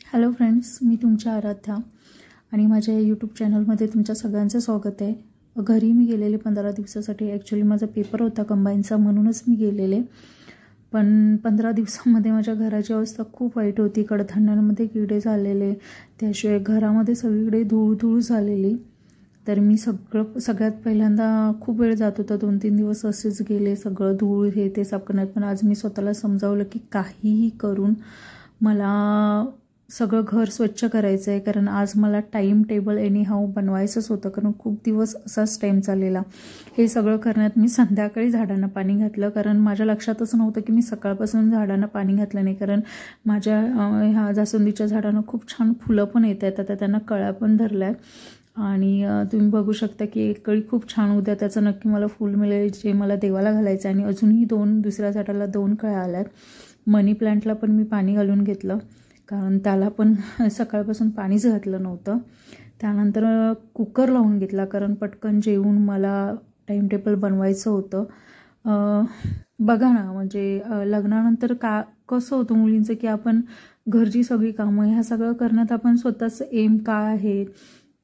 Hello friends, मी तुमच्या आराध्या आणि माझ्या यूट्यूब चॅनलमध्ये तुमच्या सगळ्यांचं स्वागत आहे। घरी मी गेलेले 15 दिवसासाठी। ॲक्च्युली माझा पेपर होता कंबाईनचा, म्हणूनच मी गेलेले। पण 15 दिवसांमध्ये माझ्या घराची अवस्था खूप वाईट होती। कडधान्यांमध्ये किडे झालेले, त्याशिवाय घरामध्ये सगळीकडे धूळ झालेली। तर मी सगळ्यात पहिल्यांदा खूप वेळ जात होता, 2-3 दिवस असेच गेले, सगळं धूळ हे ते साफ करण्यात। पण आज मी स्वतःला समजावलं की काहीही करून मला सगळं घर स्वच्छ करायचं आहे, कारण आज मला टाइम टेबल एनी हाऊ बनवायचंच होतं, कारण खूप दिवस असाच टाइम चाललेला। हे सगळं करण्यात मी संध्याकाळी झाडांना पाणी घातलं, कारण माझ्या लक्षातच नव्हतं की मी सकाळपासून झाडांना पाणी घातलं नाही। कारण माझ्या ह्या जास्वंदीच्या झाडांना खूप छान फुलं पण येत आहेत, आता त्यांना कळ्या पण धरल्या आहेत आणि तुम्ही बघू शकता की एक कळी खूप छान उद्या त्याचं नक्की मला फूल मिळेल, जे मला देवाला घालायचं आहे। आणि अजूनही दुसऱ्या झाडाला 2 कळ्या आल्यात। मनी प्लांटला पण मी पाणी घालून घेतलं, कारण त्याला पण सकाळपासून पाणीच घातलं नव्हतं। त्यानंतर कुकर लावून घेतला, कारण पटकन जेवून मला टाइम टेबल बनवायचं होतं। बघा ना, म्हणजे लग्नानंतर कसं होतं मुलींचं की आपण घरची सगळी कामं ह्या सगळं करण्यात आपण स्वतःचं एम काय आहे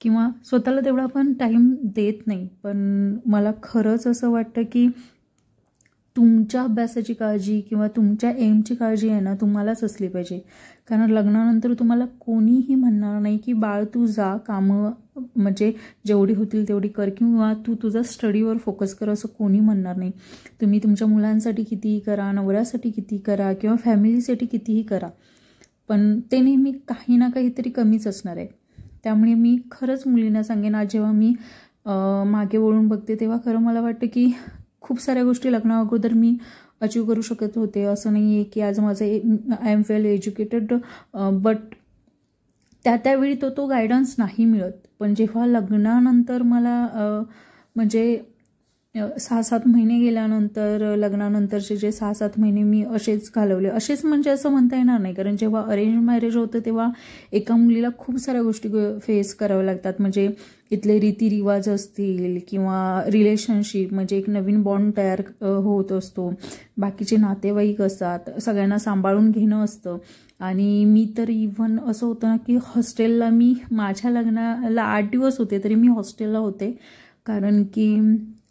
किंवा स्वतःला तेवढा आपण टाइम देत नाही। पण मला खरंच असं वाटतं की तुमच्या अभ्यासाची काळजी किंवा तुमच्या एमची काळजी आहे ना, तुम्हालाच असली पाहिजे। कारण लग्नानंतर तुम्हाला कोणीही म्हणणार नाही की बाळ तू जा, कामं म्हणजे जेवढी होतील तेवढी कर किंवा तू तुझा स्टडीवर फोकस कर, असं कोणी म्हणणार नाही। तुम्ही तुमच्या मुलांसाठी कितीही करा, नवऱ्यासाठी कितीही करा किंवा फॅमिलीसाठी कितीही करा, पण ते नेहमी काही ना काहीतरी कमीच असणार आहे। त्यामुळे मी खरंच मुलींना सांगेन, आज जेव्हा मी मागे वळून बघते तेव्हा खरं मला वाटतं की खूप साऱ्या गोष्टी लग्ना अगोदर मी अचीव करू शकत होते। असं नाही आहे की आज माझं I am well educated, but त्यावेळी तो गायडन्स नाही मिळत। पण जेव्हा लग्नानंतर मला म्हणजे 6-7 महिने गेल्यानंतर, लग्नानंतरचे जे 6-7 महिने मी असेच घालवले, असेच म्हणजे असं म्हणता येणार नाही, कारण जेव्हा अरेंज मॅरेज होतं तेव्हा एका मुलीला खूप साऱ्या गोष्टी फेस कराव्या लागतात। म्हणजे इथले रीतिरिवाज असतील किंवा रिलेशनशिप, म्हणजे एक नवीन बॉन्ड तयार होत असतो, बाकीचे नातेवाईक असतात, सगळ्यांना सांभाळून घेणं असतं। आणि मी तर इव्हन असं होतं ना की हॉस्टेलला मी माझ्या लग्नाला 8 दिवस होते तरी मी हॉस्टेलला होते, कारण की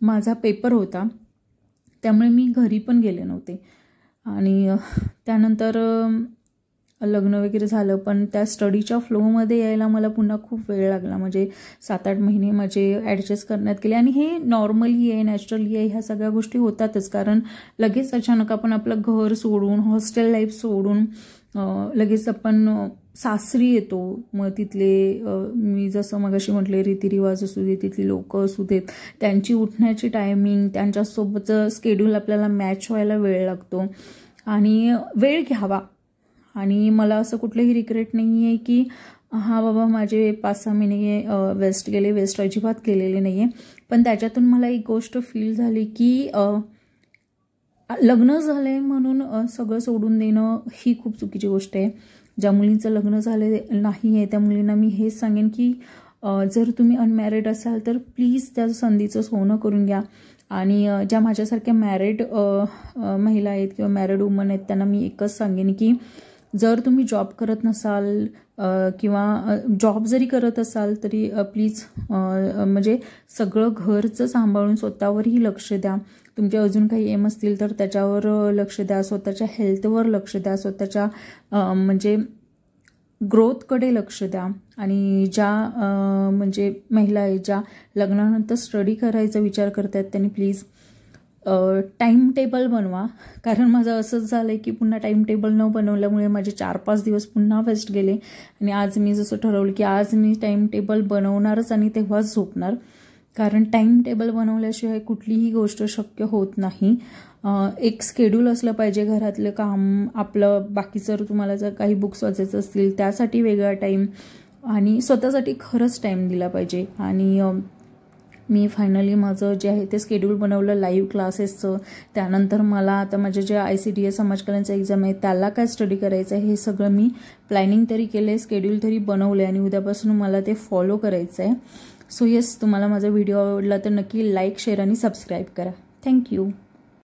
माझा पेपर होता, त्यामुळे मी घरी पण गेले नव्हते। आणि त्यानंतर लग्न वगैरे झालं, पण त्या स्टडीच्या फ्लोमध्ये यायला मला पुन्हा खूप वेळ लागला। म्हणजे 7-8 महिने माझे ॲडजस्ट करण्यात गेले। आणि हे नॉर्मली आहे, नॅचरली आहे, ह्या सगळ्या गोष्टी होतातच, कारण लगेच अचानक आपण आपलं घर सोडून, हॉस्टेल लाईफ सोडून लगेच आपण सासरी येतो। मग तिथले मी जसं मगाशी म्हटले रीतिरिवाज असू दे, तिथली लोक असू देत, त्यांची उठण्याची टायमिंग, त्यांच्यासोबतचं स्केड्यूल आपल्याला मॅच व्हायला वेळ लागतो आणि वेळ घ्यावा। आणि मला असं कुठलंही रिग्रेट नाही आहे की हा बाबा माझे 5-6 महिने वेस्ट गेले, वेस्ट अजिबात गेलेले नाही आहे। पण त्याच्यातून मला एक गोष्ट फील झाली की लग्न झालंय म्हणून सगळं सोडून देणं ही खूप चुकीची गोष्ट आहे। ज्या मुलींचं लग्न झाले नाही आहे त्या मुलींना मी हेच सांगेन की जर तुम्ही अनमॅरिड असाल तर प्लीज त्या संधीचं सोनं करून घ्या। आणि ज्या माझ्यासारख्या मॅरिड महिला आहेत किंवा मॅरिड वुमन आहेत त्यांना मी एकच सांगेन की जर तुम्ही जॉब करत नसाल किंवा जॉब जरी करत असाल तरी प्लीज म्हणजे सगळं घरचं सांभाळून स्वतःवरही लक्ष द्या। तुमचे अजून काही एम असतील तर त्याच्यावर लक्ष द्या, स्वतःच्या हेल्थवर लक्ष द्या, स्वतःच्या म्हणजे ग्रोथकडे लक्ष द्या। आणि ज्या म्हणजे महिला आहेत ज्या लग्नानंतर स्टडी करायचा विचार करतात त्यांनी प्लीज टाइम टेबल बनवा, कारण माझं असंच झालं आहे की पुन्हा टाइम टेबल न बनवल्यामुळे माझे 4-5 दिवस पुन्हा वेस्ट गेले। आणि आज मी जसं ठरवलं की आज मी टाइम टेबल बनवणारच आणि तेव्हाच झोपणार, कारण टाइम टेबल बनवल्याशिवाय कुठलीही गोष्ट शक्य होत नाही। एक स्केड्यूल असलं पाहिजे, घरातलं काम आपलं, बाकीचं तुम्हाला जर काही बुक्स वाचायचं असतील त्यासाठी वेगळा टाईम आणि स्वतःसाठी खरंच टाईम दिला पाहिजे। आणि मी फायनली माझं जे आहे ते स्केड्यूल बनवलं लाईव्ह क्लासेसचं। त्यानंतर मला आता माझे जे ICDS समाज कल्याणचं एक्झाम आहे त्याला काय स्टडी करायचं आहे हे सगळं मी प्लॅनिंग तरी केलं आहे, स्केड्यूल तरी बनवलं आहे आणि उद्यापासून मला ते फॉलो करायचं आहे। सो येस, तुम्हाला माझा व्हिडिओ आवडला तर नक्की लाईक, शेअर आणि सबस्क्राईब करा। थँक्यू।